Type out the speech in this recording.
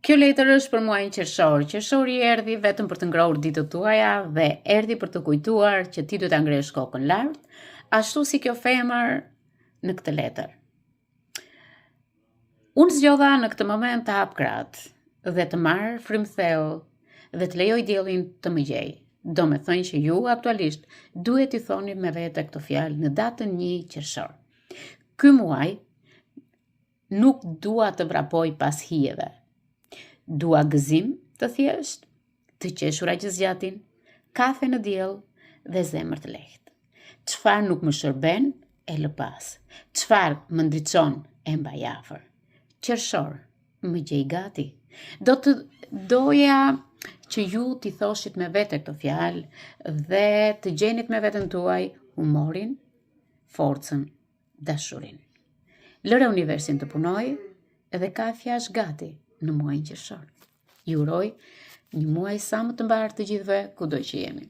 Kjo letër është për muajin qershor. Qershori erdhi vetëm për të ngrohur ditët tuaja dhe erdhi për të kujtuar që ti duhet ta ngresh kokën lart, ashtu si kjo femër në këtë letër. Unë zgjodha në këtë moment të hap kratë dhe të marr frymtheu dhe të lejoj diellin të më gjej. Do me thënë që ju aktualisht duhet i thoni me vete këto fjalë në datën 1 qershor. Ky muaj nuk dua të vrapoj pas hijeve. Dua gëzim të thjesht, të qeshura që zgjatin, kafe në diell dhe zemër të lehtë. Çfarë nuk më shërben, e lë pas. Çfarë më ndriçon, e mbaj afër. Qershor, më gjej gati. Doja që ju t'i thoshit me vete këto fjalë dhe të gjenit me veten tuaj humorin, forcën, dashurinë. Lëre universin të punoj edhe kafja është gati në muajin qershor. Ju uroj një muaj sa më të mbar të gjithëve kudo që jeni.